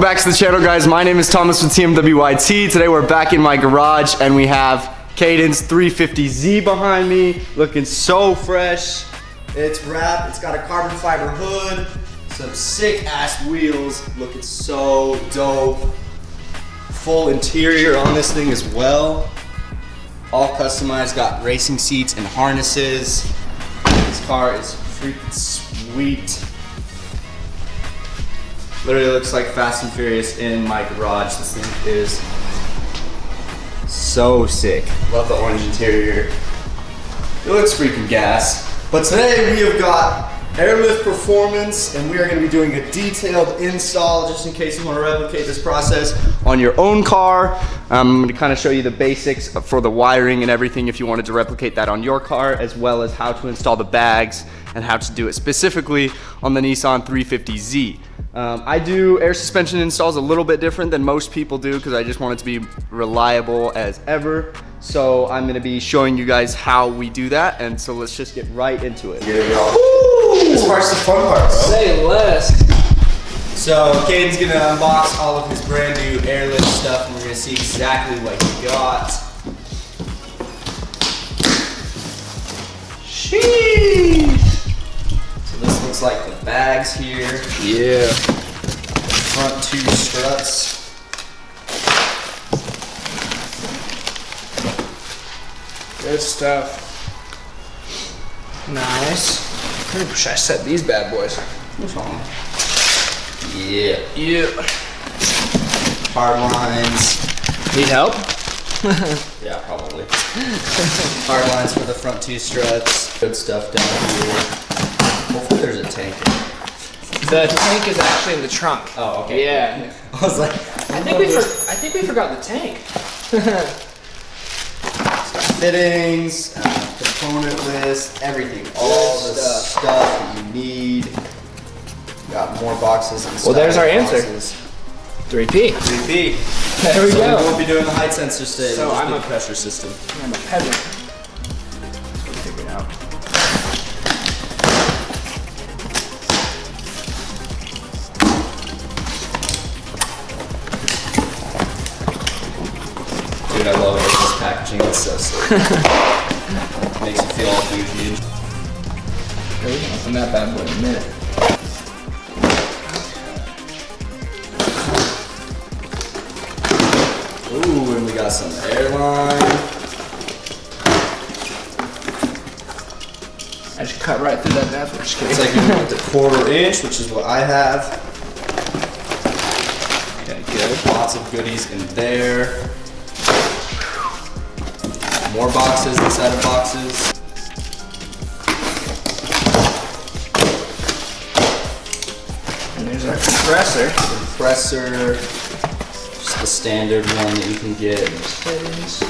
back to the channel, guys. My name is Thomas with TMWYT. Today we're back in my garage and we have Caden's 350Z behind me, looking so fresh. It's wrapped, it's got a carbon fiber hood, some sick ass wheels, looking so dope. Full interior on this thing as well. All customized, got racing seats and harnesses. This car is freaking sweet. Literally looks like Fast and Furious in my garage. This thing is so sick. Love the orange interior. It looks freaking gas. But today we have got airlift performance and we are going to be doing a detailed install just in case you want to replicate this process on your own car. I'm going to kind of show you the basics for the wiring and everything if you wanted to replicate that on your car, as well as how to install the bags and how to do it specifically on the Nissan 350Z. I do air suspension installs a little bit different than most people do because I just want it to be reliable as ever. So I'm gonna be showing you guys how we do that, and so let's just get right into it. Here we go. Woo! This part's the fun part, bro. Say less. So Caden's gonna unbox all of his brand new airlift stuff, and we're gonna see exactly what he got. Sheesh! So this looks like the bags here. Yeah. Front two struts. Good stuff. Nice. I wish I set these bad boys. What's wrong? Yeah. Yeah. Hard lines. Need help? Yeah, probably. Hard lines for the front two struts. Good stuff down here. Hopefully there's a tank. The tank is actually in the trunk. Oh, okay. Yeah. I was like, I think we forgot the tank. fittings, component list, everything. All the stuff that you need. Got more boxes and stuff. Well, there's our answer. 3P. 3P. There we go. We won't be doing the height sensor today. So I'm a pressure system. I'm a peasant. Figure it out. Dude, I love it. This packaging is so sick. Makes you feel all bougie. Okay, we can open that bad boy in a minute. Ooh, and we got some airline. I just cut right through that bathroom. Just kidding. It's like you want the 1/4 inch, which is what I have. Okay, good. Lots of goodies in there. More boxes inside of boxes. And there's our compressor. Compressor. Just the standard one that you can get. It's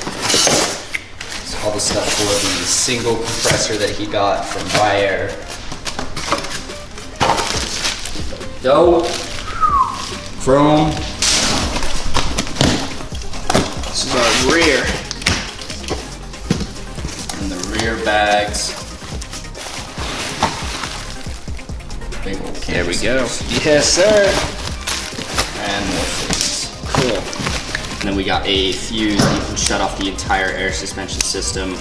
all the stuff for the single compressor that he got from Bayer. Dope. Chrome. This is our rear. And the rear bags. Big old There we go. canisters. Yes, sir. And more things. Cool. And then we got a fuse that you can shut off the entire air suspension system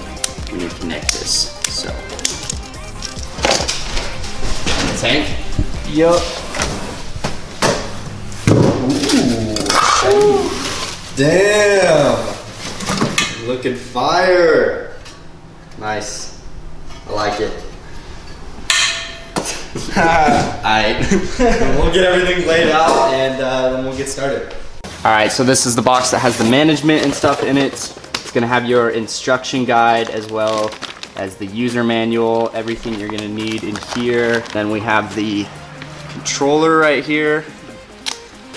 when you connect this. So. And the tank. Yup. Ooh. Damn. Looking fire. Nice. I like it. Alright. We'll get everything laid out and then we'll get started. Alright, so this is the box that has the management and stuff in it. It's gonna have your instruction guide as well as the user manual, everything you're gonna need in here. Then we have the controller right here.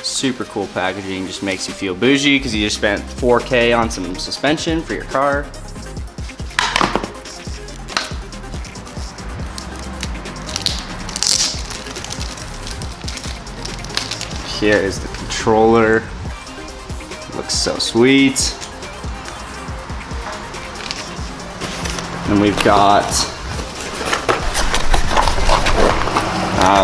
Super cool packaging, just makes you feel bougie because you just spent $4K on some suspension for your car. Here is the controller. Looks so sweet. And we've got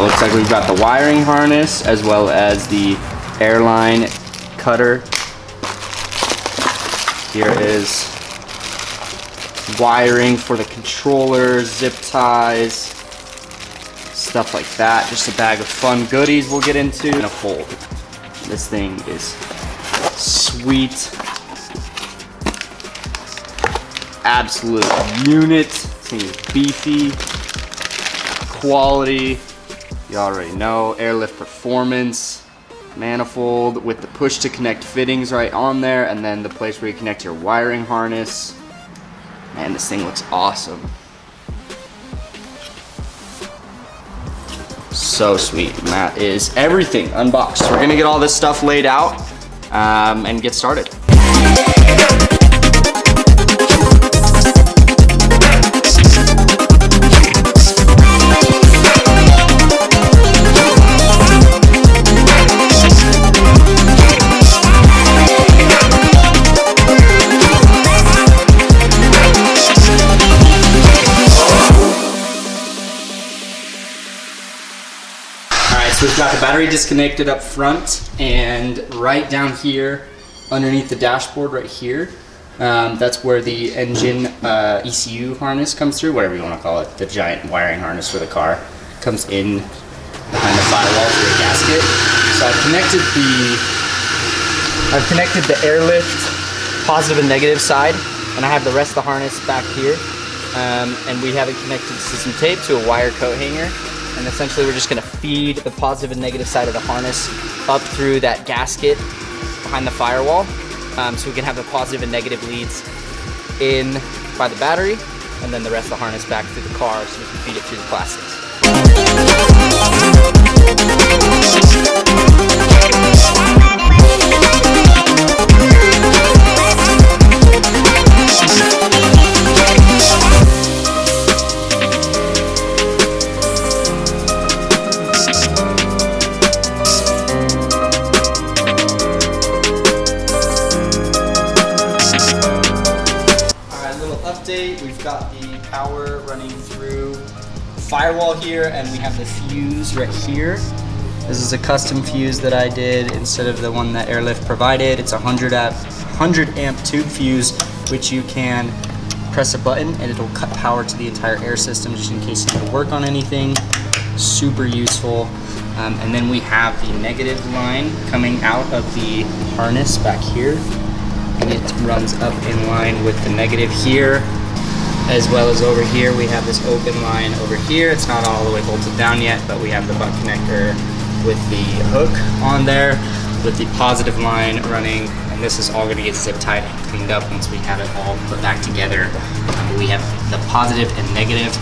looks like we've got the wiring harness as well as the airline cutter. Here is wiring for the controllers, zip ties, stuff like that. Just a bag of fun goodies we'll get into. And a fold. This thing is sweet. Absolute unit. This thing is beefy. Quality. You already know. Airlift performance. Manifold with the push to connect fittings right on there, and then the place where you connect your wiring harness. Man, this thing looks awesome. So sweet. And that is everything unboxed. We're gonna get all this stuff laid out and get started. We've got the battery disconnected up front, and right down here underneath the dashboard right here, that's where the engine ECU harness comes through, whatever you want to call it, the giant wiring harness for the car comes in behind the firewall to the gasket. So I've connected the airlift positive and negative side, and I have the rest of the harness back here, and we have it connected to some tape to a wire coat hanger. And essentially we're just gonna feed the positive and negative side of the harness up through that gasket behind the firewall, so we can have the positive and negative leads in by the battery, and then the rest of the harness back through the car so we can feed it through the plastics. We've got the power running through the firewall here, and we have the fuse right here. This is a custom fuse that I did instead of the one that Airlift provided. It's a 100 amp tube fuse, which you can press a button and it'll cut power to the entire air system just in case you need to work on anything. Super useful. And then we have the negative line coming out of the harness back here, and it runs up in line with the negative here, as well as over here we have this open line over here. It's not all the way bolted down yet, but we have the butt connector with the hook on there with the positive line running, and this is all going to get zip tied and cleaned up once we have it all put back together. We have the positive and negative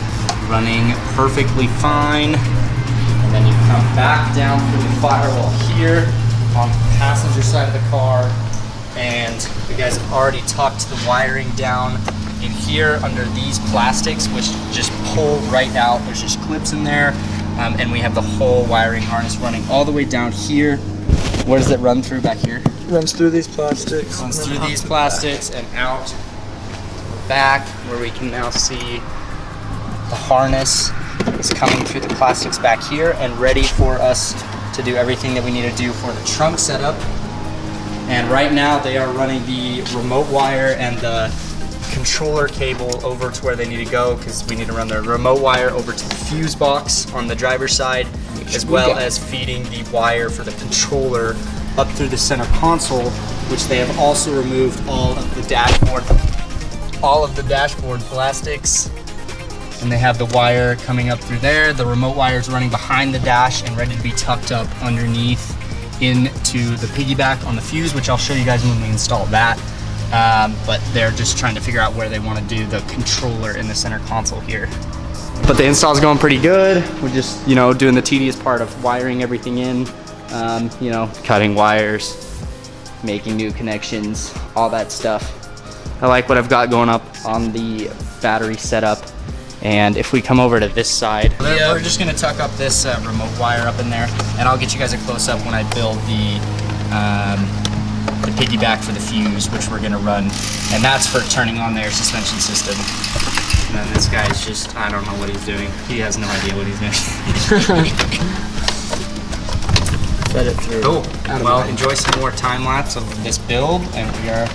running perfectly fine, and then you come back down through the firewall here on the passenger side of the car, and you guys have already tucked the wiring down in here under these plastics, which just pull right out. There's just clips in there, and we have the whole wiring harness running all the way down here. Where does it run through back here? Runs through these plastics. Runs through these plastics and out the back, where we can now see the harness is coming through the plastics back here and ready for us to do everything that we need to do for the trunk setup. And right now they are running the remote wire and the controller cable over to where they need to go, because we need to run the remote wire over to the fuse box on the driver's side, as well as feeding the wire for the controller up through the center console, which they have also removed all of the dashboard plastics, and they have the wire coming up through there. The remote wire is running behind the dash and ready to be tucked up underneath into the piggyback on the fuse, which I'll show you guys when we install that. But they're just trying to figure out where they want to do the controller in the center console here. But the install's going pretty good. We're just, doing the tedious part of wiring everything in, cutting wires, making new connections, all that stuff. I like what I've got going up on the battery setup. And if we come over to this side, we're just gonna tuck up this remote wire up in there, and I'll get you guys a close up when I build the piggyback for the fuse, which we're gonna run, and that's for turning on their suspension system. And then this guy's just, I don't know what he's doing. He has no idea what he's doing. Set it through. Cool. Out of Well, line. enjoy some more time lapse of this build, and we are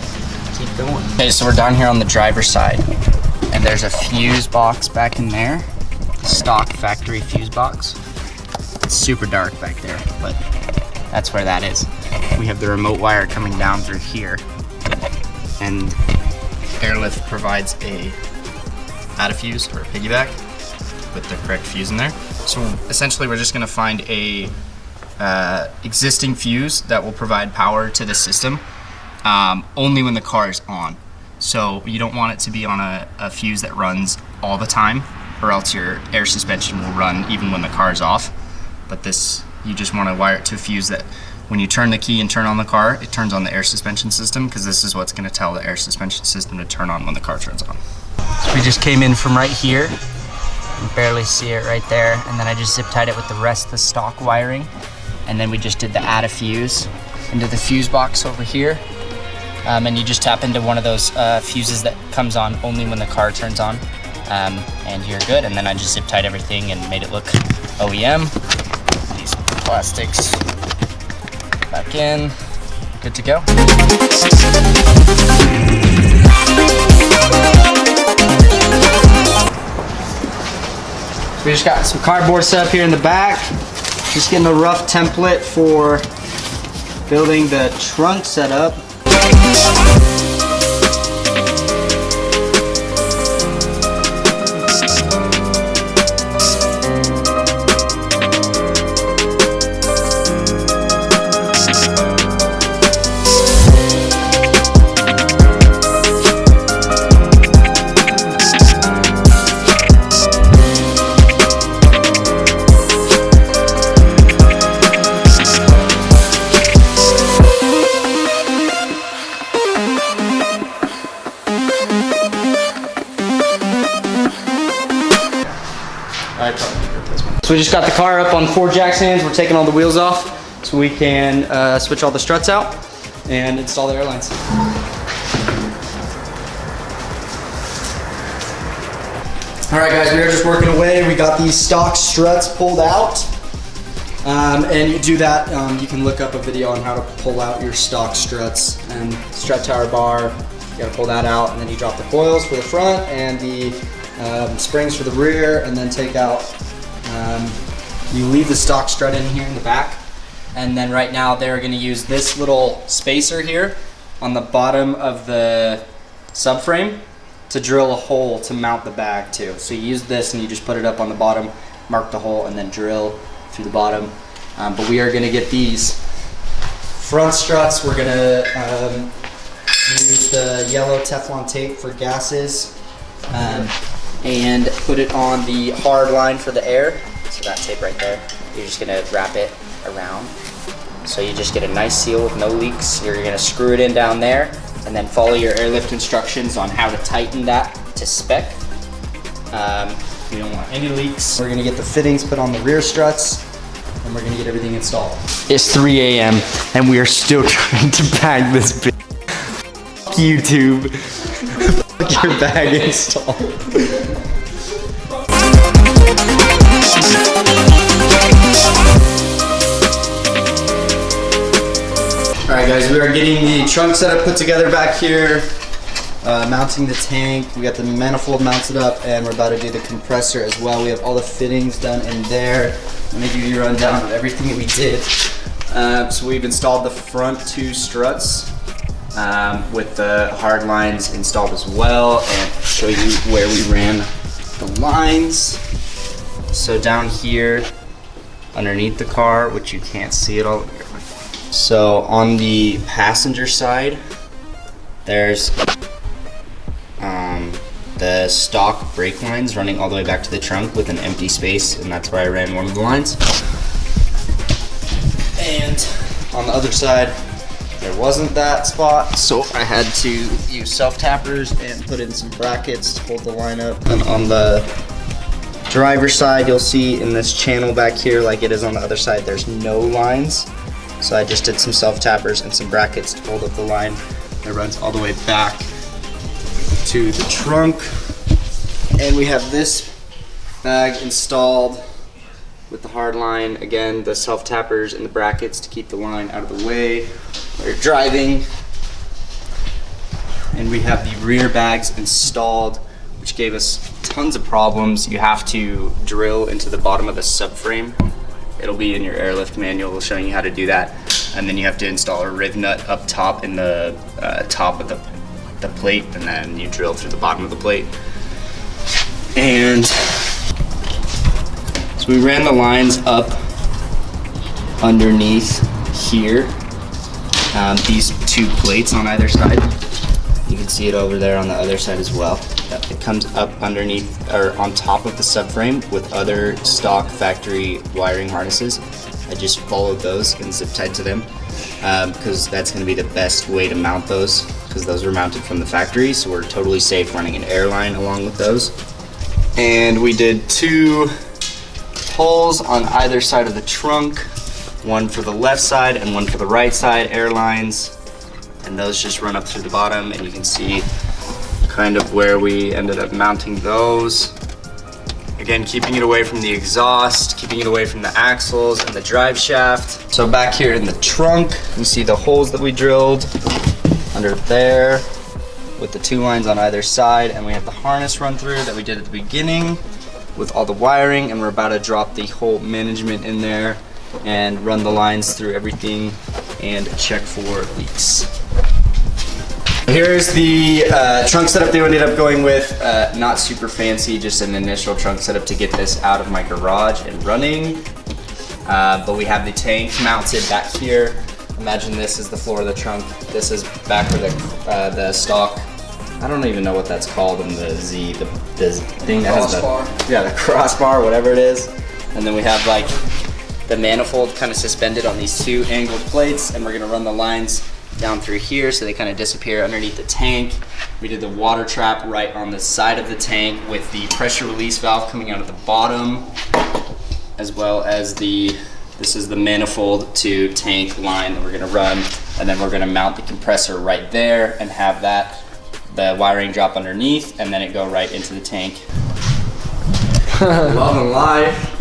keep going. Okay, so we're down here on the driver's side, and there's a fuse box back in there, stock factory fuse box. It's super dark back there, but that's where that is. We have the remote wire coming down through here, and Airlift provides a add a fuse or a piggyback with the correct fuse in there. So essentially, we're just gonna find a existing fuse that will provide power to the system only when the car is on. So you don't want it to be on a fuse that runs all the time, or else your air suspension will run even when the car is off. But this, you just want to wire it to a fuse that when you turn the key and turn on the car, it turns on the air suspension system, because this is what's going to tell the air suspension system to turn on when the car turns on. So we just came in from right here. You can barely see it right there, and then I just zip tied it with the rest of the stock wiring. And then we just did the add a fuse into the fuse box over here. And you just tap into one of those fuses that comes on only when the car turns on. And you're good. And then I just zip tied everything and made it look OEM. These plastics back in, good to go. So we just got some cardboard set up here in the back. Just getting a rough template for building the trunk setup. So we just got the car up on 4 jack stands. We're taking all the wheels off so we can switch all the struts out and install the airlines. All right, guys, we are just working away. We got these stock struts pulled out. And you do that, you can look up a video on how to pull out your stock struts and strut tower bar. You gotta pull that out, and then you drop the coils for the front and the springs for the rear, and then take out, you leave the stock strut in here in the back. And then right now they're gonna use this little spacer here on the bottom of the subframe to drill a hole to mount the bag too. So you use this and you just put it up on the bottom, mark the hole, and then drill through the bottom. But we are gonna get these front struts. We're gonna use the yellow Teflon tape for gases and put it on the hard line for the air. So that tape right there, you're just gonna wrap it around. So you just get a nice seal with no leaks. You're gonna screw it in down there and then follow your airlift instructions on how to tighten that to spec. We don't want any leaks. We're gonna get the fittings put on the rear struts, and we're gonna get everything installed. It's 3 a.m. and we are still trying to bag this bitch. Fuck YouTube. Fuck your bag install. Alright guys, we are getting the trunk setup put together back here, mounting the tank. We got the manifold mounted up, and we're about to do the compressor as well. We have all the fittings done in there. Let me give you a rundown of everything that we did. So we've installed the front 2 struts with the hard lines installed as well, and show you where we ran the lines. So down here underneath the car, which you can't see it all. So on the passenger side, there's the stock brake lines running all the way back to the trunk with an empty space, and that's where I ran one of the lines. And on the other side, there wasn't that spot, so I had to use self-tappers and put in some brackets to hold the line up. And on the driver's side, you'll see in this channel back here, like it is on the other side, there's no lines. So I just did some self-tappers and some brackets to hold up the line that runs all the way back to the trunk. And we have this bag installed with the hard line. Again, the self-tappers and the brackets to keep the line out of the way while you're driving. And we have the rear bags installed, which gave us tons of problems. You have to drill into the bottom of the subframe. It'll be in your airlift manual showing you how to do that. And then you have to install a riv nut up top in the top of the plate, and then you drill through the bottom of the plate. And so we ran the lines up underneath here, these two plates on either side. You can see it over there on the other side as well. It comes up underneath or on top of the subframe with other stock factory wiring harnesses. I just followed those and zip tied to them because that's going to be the best way to mount those, because those were mounted from the factory, so we're totally safe running an airline along with those. And we did 2 holes on either side of the trunk, one for the left side and one for the right side airlines. And those just run up through the bottom, and you can see kind of where we ended up mounting those. Again, keeping it away from the exhaust, keeping it away from the axles and the drive shaft. So back here in the trunk, you see the holes that we drilled under there with the 2 lines on either side, and we have the harness run through that we did at the beginning with all the wiring, and we're about to drop the whole management in there and run the lines through everything and check for leaks. Here's the trunk setup that we ended up going with. Not super fancy, just an initial trunk setup to get this out of my garage and running. But we have the tank mounted back here. Imagine this is the floor of the trunk. This is back where the stock, I don't even know what that's called in the Z, the thing that has the crossbar, whatever it is. And then we have like the manifold kind of suspended on these 2 angled plates, and we're gonna run the lines down through here so they kind of disappear underneath the tank. We did the water trap right on the side of the tank with the pressure release valve coming out of the bottom, as well as this is the manifold to tank line that we're gonna run, and then we're gonna mount the compressor right there and have the wiring drop underneath, and then it go right into the tank. Love and life.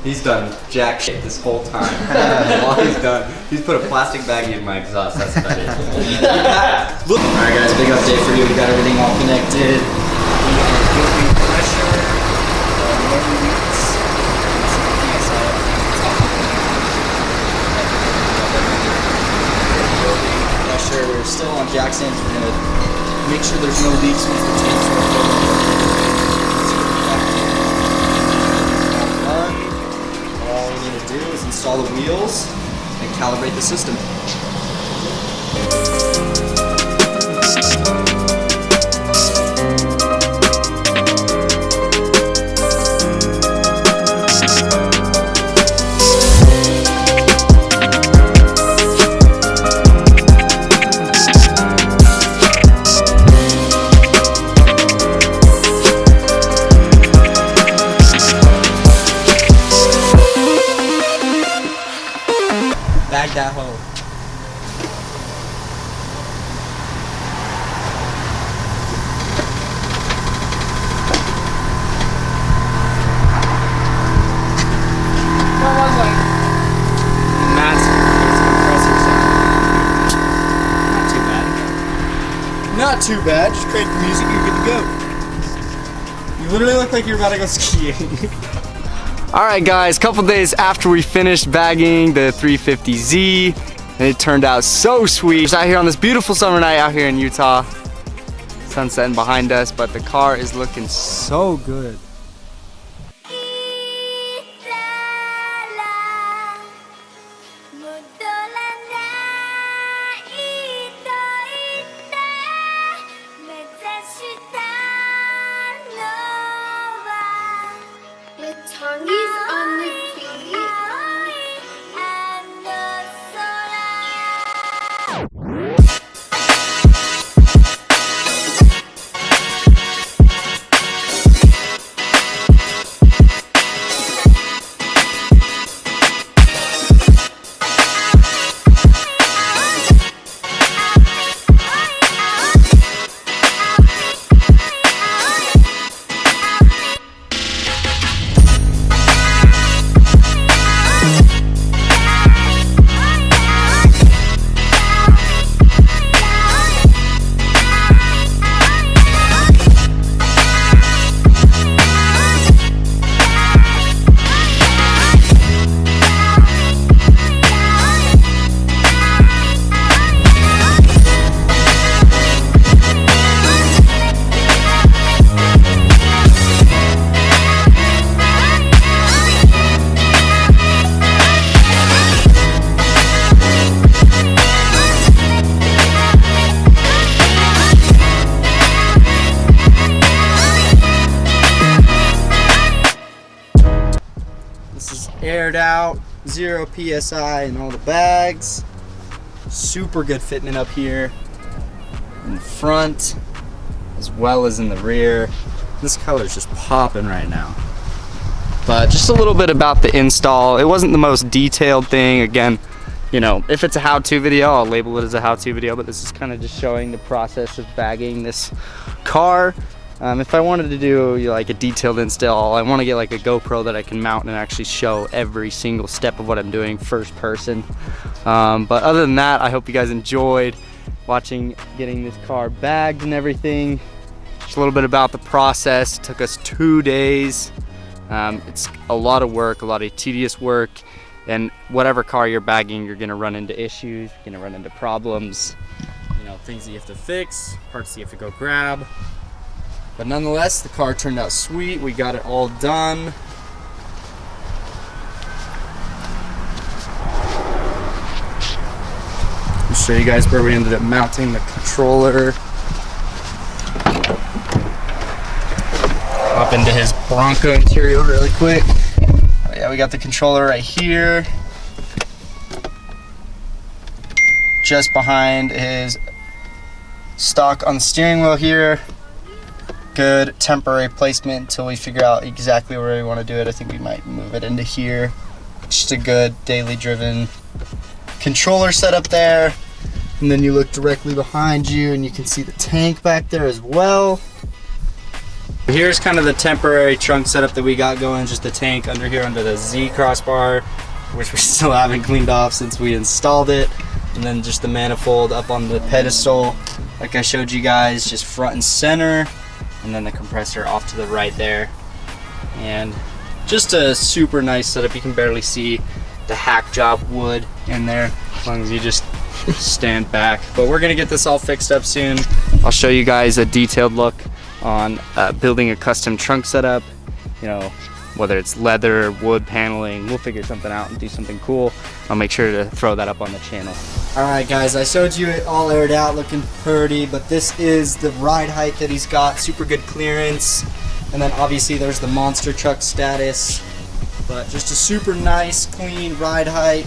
He's done jack shit this whole time. All he's done, he's put a plastic baggie in my exhaust, that's about it. Alright guys, big update for you. We got everything all connected. We are building pressure. No leaks. Building pressure. We're still on jack stands. We're gonna make sure there's no leaks once the tanks are filled. All we need to do is install the wheels and calibrate the system. Bag that hoe. What was it? And that's compressor sound. Not too bad. Not too bad. Just crank the music, you're good to go. You literally look like you're about to go skiing. Alright guys, couple days after we finished bagging the 350Z, and it turned out so sweet. Just out here on this beautiful summer night out here in Utah. Sun setting behind us, but the car is looking so good. aired out, 0 PSI in all the bags. Super good fitment up here in the front as well as in the rear. This color is just popping right now. But just a little bit about the install. It wasn't the most detailed thing. Again, you know, if it's a how-to video, I'll label it as a how-to video, but this is kind of just showing the process of bagging this car. If I wanted to do like a detailed install, I want to get like a GoPro that I can mount and actually show every single step of what I'm doing first person. But other than that, I hope you guys enjoyed watching getting this car bagged and everything. Just a little bit about the process. It took us 2 days. It's a lot of work, a lot of tedious work, and whatever car you're bagging, you're gonna run into issues, you're gonna run into problems, you know, things that you have to fix, parts that you have to go grab. But nonetheless, the car turned out sweet. We got it all done. I'll show you guys where we ended up mounting the controller. Hop into his Bronco interior really quick. Oh yeah, we got the controller right here. Just behind his stock on the steering wheel here. Good temporary placement until we figure out exactly where we want to do it. I think we might move it into here. Just a good daily driven controller setup there. And then you look directly behind you and you can see the tank back there as well. Here's kind of the temporary trunk setup that we got going, just the tank under here under the Z crossbar, which we still haven't cleaned off since we installed it. And then just the manifold up on the pedestal, like I showed you guys, just front and center. And then the compressor off to the right there. And just a super nice setup. You can barely see the hack job wood in there as long as you just stand back. But we're gonna get this all fixed up soon. I'll show you guys a detailed look on building a custom trunk setup, you know, whether it's leather, wood paneling. We'll figure something out and do something cool. I'll make sure to throw that up on the channel. Alright guys, I showed you it all aired out looking pretty, but this is the ride height that he's got, super good clearance. And then obviously there's the monster truck status, but just a super nice clean ride height.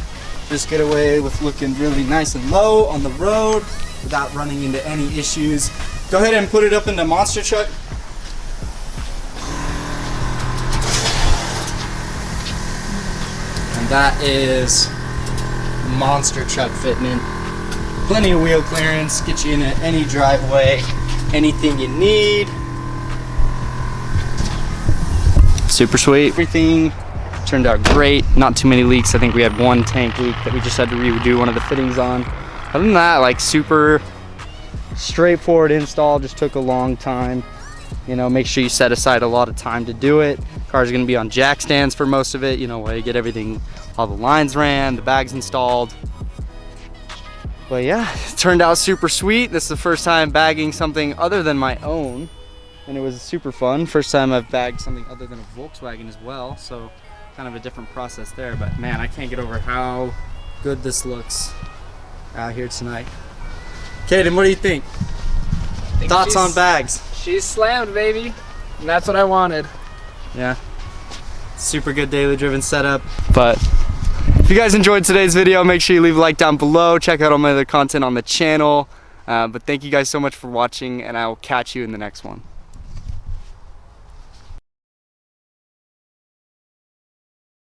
Just get away with looking really nice and low on the road without running into any issues. Go ahead and put it up in the monster truck. And that is monster truck fitment. Plenty of wheel clearance, get you in any driveway, anything you need. Super sweet. Everything turned out great. Not too many leaks. I think we had one tank leak that we just had to redo one of the fittings on. Other than that, like super straightforward install. Just took a long time. You know, make sure you set aside a lot of time to do it. Car's gonna be on jack stands for most of it, you know, while you get everything, all the lines ran, the bags installed. But yeah, it turned out super sweet. This is the first time bagging something other than my own, and it was super fun. First time I've bagged something other than a Volkswagen as well, so kind of a different process there. But man, I can't get over how good this looks out here tonight. Kaden, what do you think? Thoughts on bags? She's slammed, baby. And that's what I wanted. Yeah, super good daily driven setup. But if you guys enjoyed today's video, make sure you leave a like down below. Check out all my other content on the channel. But thank you guys so much for watching, and I will catch you in the next one.